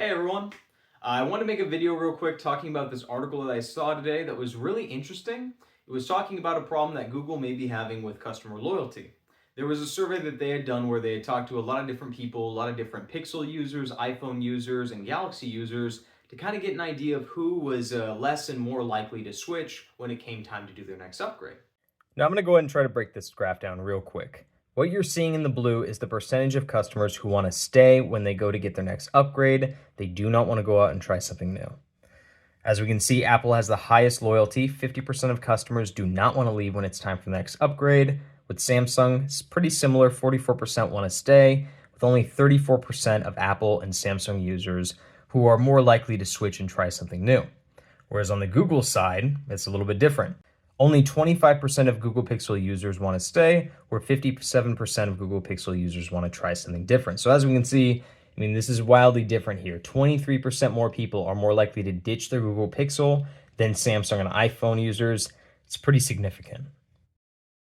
Hey everyone, I want to make a video real quick talking about this article that I saw today that was really interesting. It was talking about a problem that Google may be having with customer loyalty. There was a survey that they had done where they had talked to a lot of different people, a lot of different Pixel users, iPhone users, and Galaxy users to kind of get an idea of who was less and more likely to switch when it came time to do their next upgrade. Now I'm going to go ahead and try to break this graph down real quick. What you're seeing in the blue is the percentage of customers who want to stay when they go to get their next upgrade. They do not want to go out and try something new. As we can see, Apple has the highest loyalty. 50% of customers do not want to leave when it's time for the next upgrade. With Samsung, it's pretty similar. 44% want to stay, with only 34% of Apple and Samsung users who are more likely to switch and try something new. Whereas on the Google side, it's a little bit different. Only 25% of Google Pixel users want to stay, where 57% of Google Pixel users want to try something different. So as we can see, this is wildly different here. 23% more people are more likely to ditch their Google Pixel than Samsung and iPhone users. It's pretty significant.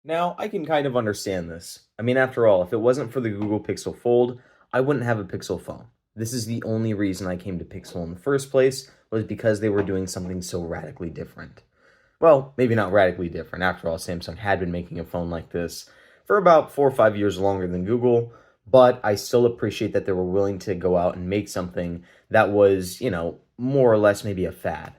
Now, I can kind of understand this. After all, if it wasn't for the Google Pixel Fold, I wouldn't have a Pixel phone. This is the only reason I came to Pixel in the first place, was because they were doing something so radically different. Well, maybe not radically different. After all, Samsung had been making a phone like this for about 4 or 5 years longer than Google, but I still appreciate that they were willing to go out and make something that was, more or less maybe a fad.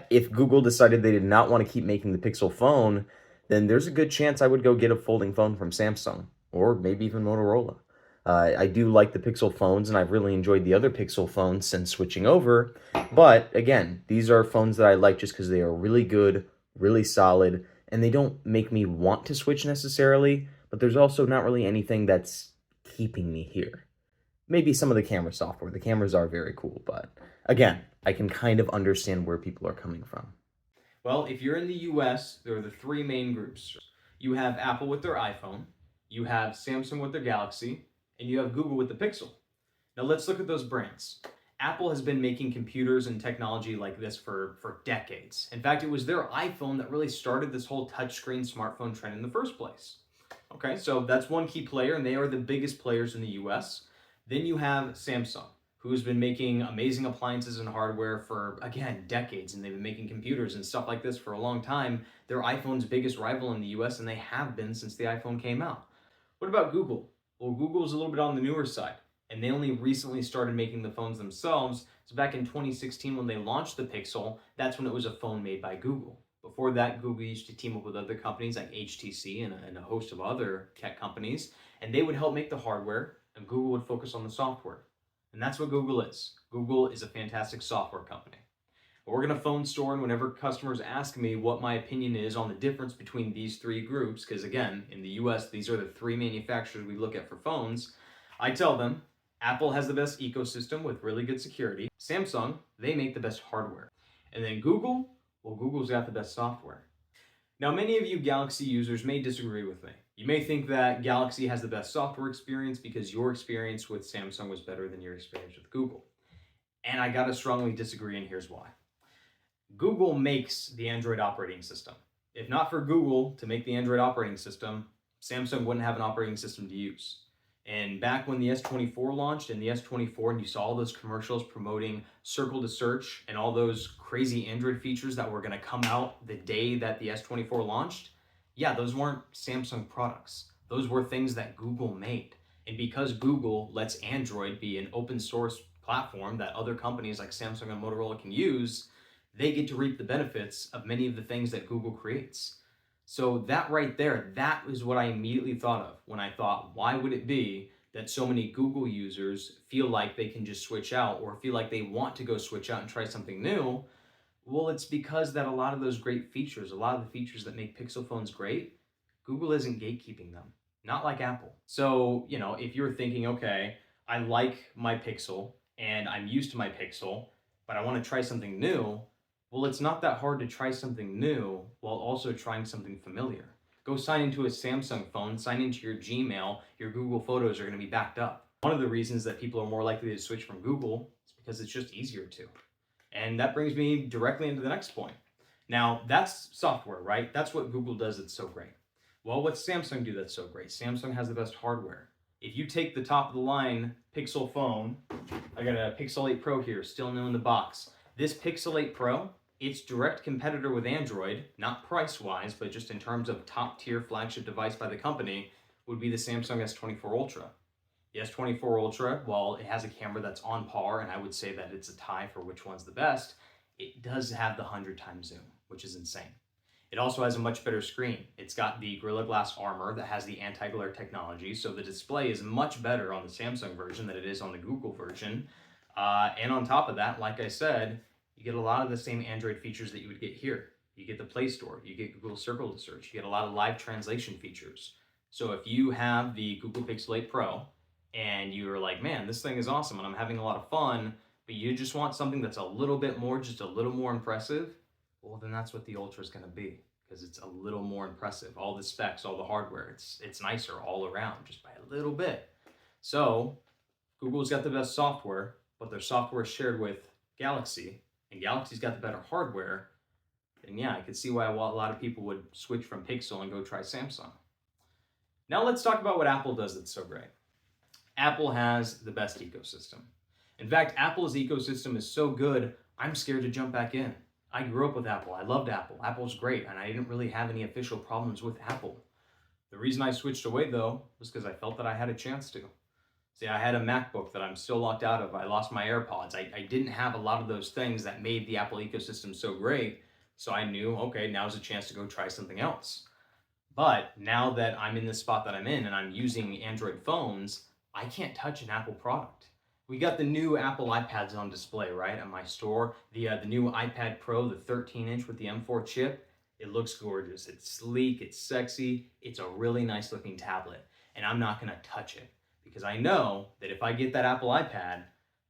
If Google decided they did not want to keep making the Pixel phone, then there's a good chance I would go get a folding phone from Samsung, or maybe even Motorola. I do like the Pixel phones, and I've really enjoyed the other Pixel phones since switching over. But again, these are phones that I like just because they are really good, really solid, and they don't make me want to switch necessarily, but there's also not really anything that's keeping me here. Maybe some of the camera software. The cameras are very cool, but again, I can kind of understand where people are coming from. Well, if you're in the US, there are the three main groups. You have Apple with their iPhone, you have Samsung with their Galaxy, and you have Google with the Pixel. Now let's look at those brands. Apple has been making computers and technology like this for decades. In fact, it was their iPhone that really started this whole touchscreen smartphone trend in the first place. Okay, so that's one key player, and they are the biggest players in the US. Then you have Samsung, who's been making amazing appliances and hardware for, again, decades, and they've been making computers and stuff like this for a long time. They're iPhone's biggest rival in the US, and they have been since the iPhone came out. What about Google? Well, Google's a little bit on the newer side, and they only recently started making the phones themselves. So back in 2016, when they launched the Pixel, that's when it was a phone made by Google. Before that, Google used to team up with other companies like HTC and a host of other tech companies, and they would help make the hardware, and Google would focus on the software. And that's what Google is. Google is a fantastic software company. But we're going to phone store, and whenever customers ask me what my opinion is on the difference between these three groups, because again, in the US, these are the three manufacturers we look at for phones, I tell them Apple has the best ecosystem with really good security. Samsung, they make the best hardware. And then Google, well, Google's got the best software. Now, many of you Galaxy users may disagree with me. You may think that Galaxy has the best software experience because your experience with Samsung was better than your experience with Google. And I gotta strongly disagree, and here's why. Google makes the Android operating system. If not for Google to make the Android operating system, Samsung wouldn't have an operating system to use. And back when the S24 launched and the S24, and you saw all those commercials promoting Circle to Search and all those crazy Android features that were going to come out the day that the S24 launched, yeah, those weren't Samsung products. Those were things that Google made. And because Google lets Android be an open source platform that other companies like Samsung and Motorola can use, they get to reap the benefits of many of the things that Google creates. So that right there, that is what I immediately thought of when I thought, why would it be that so many Google users feel like they can just switch out or feel like they want to go switch out and try something new? Well, it's because that a lot of those great features, a lot of the features that make Pixel phones great, Google isn't gatekeeping them, not like Apple. So, if you're thinking, okay, I like my Pixel and I'm used to my Pixel, but I want to try something new, well, it's not that hard to try something new while also trying something familiar. Go sign into a Samsung phone, sign into your Gmail, your Google Photos are going to be backed up. One of the reasons that people are more likely to switch from Google is because it's just easier to. And that brings me directly into the next point. Now, that's software, right? That's what Google does that's so great. Well, what's Samsung do that's so great? Samsung has the best hardware. If you take the top of the line Pixel phone, I got a Pixel 8 Pro here, still new in the box. This Pixel 8 Pro, its direct competitor with Android, not price-wise, but just in terms of top-tier flagship device by the company, would be the Samsung S24 Ultra. The S24 Ultra, while it has a camera that's on par, and I would say that it's a tie for which one's the best, it does have the 100x zoom, which is insane. It also has a much better screen. It's got the Gorilla Glass armor that has the anti-glare technology, so the display is much better on the Samsung version than it is on the Google version. And on top of that, like I said, you get a lot of the same Android features that you would get here. You get the Play Store, you get Google Circle to search, you get a lot of live translation features. So if you have the Google Pixel 8 Pro and you're like, man, this thing is awesome and I'm having a lot of fun, but you just want something that's a little bit more, just a little more impressive, well, then that's what the Ultra is going to be, because it's a little more impressive. All the specs, all the hardware, it's nicer all around, just by a little bit. So Google's got the best software, but their software is shared with Galaxy, and Galaxy's got the better hardware. And yeah, I could see why a lot of people would switch from Pixel and go try Samsung. Now let's talk about what Apple does that's so great. Apple has the best ecosystem. In fact, Apple's ecosystem is so good, I'm scared to jump back in. I grew up with Apple. I loved Apple. Apple's great, and I didn't really have any official problems with Apple. The reason I switched away, though, was because I felt that I had a chance to. See, I had a MacBook that I'm still locked out of. I lost my AirPods. I didn't have a lot of those things that made the Apple ecosystem so great, so I knew, okay, now's a chance to go try something else. But now that I'm in the spot that I'm in and I'm using Android phones, I can't touch an Apple product. We got the new Apple iPads on display, right, at my store. The new iPad Pro, the 13-inch with the M4 chip, it looks gorgeous. It's sleek, it's sexy, it's a really nice looking tablet. And I'm not gonna touch it because I know that if I get that Apple iPad,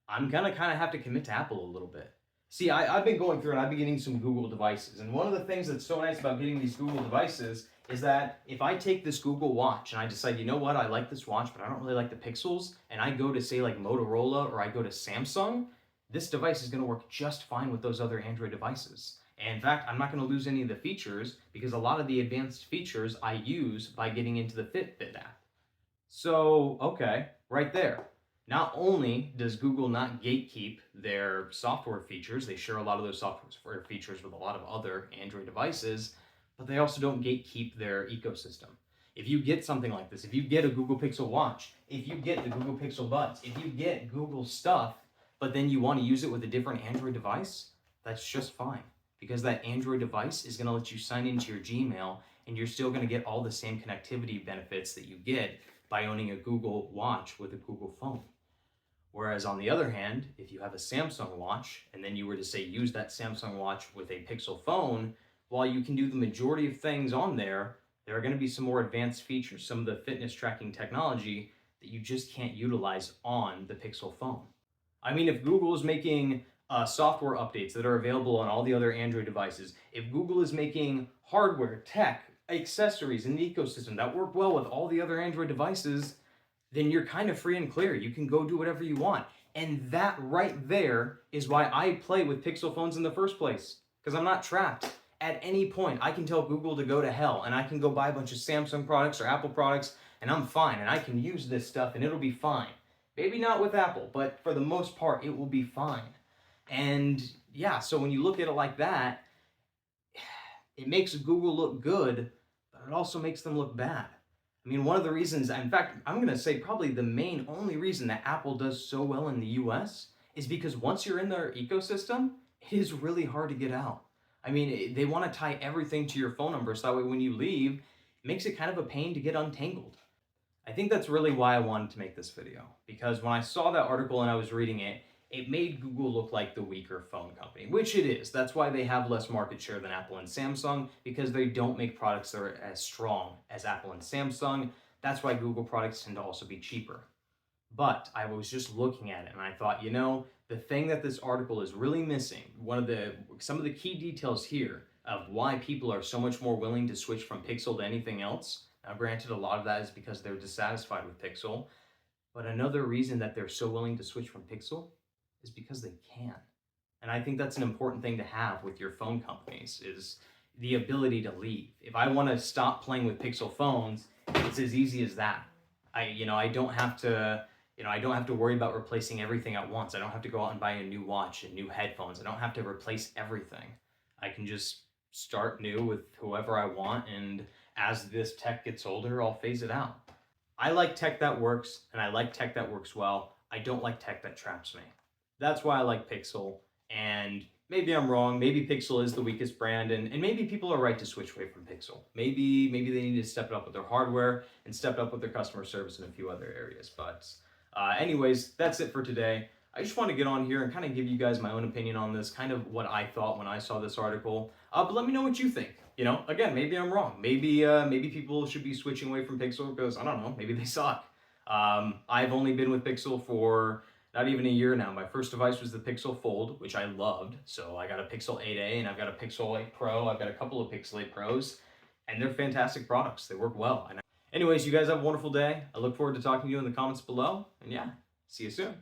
I'm gonna kind of have to commit to Apple a little bit. See, I've been going through and I've been getting some Google devices. And one of the things that's so nice about getting these Google devices is that if I take this Google Watch and I decide, you know what, I like this watch, but I don't really like the pixels, and I go to say like Motorola or I go to Samsung, this device is going to work just fine with those other Android devices. And in fact, I'm not going to lose any of the features because a lot of the advanced features I use by getting into the Fitbit app. So, okay, right there. Not only does Google not gatekeep their software features, they share a lot of those software features with a lot of other Android devices, but they also don't gatekeep their ecosystem. If you get something like this, if you get a Google Pixel Watch, if you get the Google Pixel Buds, if you get Google stuff, but then you want to use it with a different Android device, that's just fine. Because that Android device is going to let you sign into your Gmail, and you're still going to get all the same connectivity benefits that you get by owning a Google Watch with a Google phone. Whereas on the other hand, if you have a Samsung watch, and then you were to say use that Samsung watch with a Pixel phone, while you can do the majority of things on there, there are going to be some more advanced features, some of the fitness tracking technology that you just can't utilize on the Pixel phone. I mean, if Google is making software updates that are available on all the other Android devices, if Google is making hardware, tech, accessories in the ecosystem that work well with all the other Android devices, then you're kind of free and clear. You can go do whatever you want. And that right there is why I play with Pixel phones in the first place, because I'm not trapped. At any point, I can tell Google to go to hell, and I can go buy a bunch of Samsung products or Apple products, and I'm fine, and I can use this stuff, and it'll be fine. Maybe not with Apple, but for the most part, it will be fine. And yeah, so when you look at it like that, it makes Google look good, but it also makes them look bad. I mean, one of the reasons, in fact, I'm going to say probably the only reason that Apple does so well in the US is because once you're in their ecosystem, it is really hard to get out. I mean, they want to tie everything to your phone number, so that way when you leave, it makes it kind of a pain to get untangled. I think that's really why I wanted to make this video, because when I saw that article and I was reading it, it made Google look like the weaker phone company, which it is. That's why they have less market share than Apple and Samsung, because they don't make products that are as strong as Apple and Samsung. That's why Google products tend to also be cheaper. But I was just looking at it and I thought, you know, the thing that this article is really missing, some of the key details here of why people are so much more willing to switch from Pixel to anything else. Now, granted, a lot of that is because they're dissatisfied with Pixel, but another reason that they're so willing to switch from Pixel is because they can. And I think that's an important thing to have with your phone companies, is the ability to leave. If I want to stop playing with Pixel phones, it's as easy as that. I don't have to, I don't have to worry about replacing everything at once. I don't have to go out and buy a new watch and new headphones. I don't have to replace everything. I can just start new with whoever I want, and as this tech gets older, I'll phase it out. I like tech that works, and I like tech that works well. I don't like tech that traps me. That's why I like Pixel, and maybe I'm wrong. Maybe Pixel is the weakest brand, and maybe people are right to switch away from Pixel. Maybe they need to step it up with their hardware and step it up with their customer service in a few other areas. But anyways, that's it for today. I just want to get on here and kind of give you guys my own opinion on this, kind of what I thought when I saw this article. But let me know what you think. Again, maybe I'm wrong. Maybe people should be switching away from Pixel because, I don't know, maybe they suck. I've only been with Pixel for not even a year now. My first device was the Pixel Fold, which I loved. So I got a Pixel 8a and I've got a Pixel 8 Pro. I've got a couple of Pixel 8 Pros, and they're fantastic products. They work well. Anyways, you guys have a wonderful day. I look forward to talking to you in the comments below. And yeah, see you soon.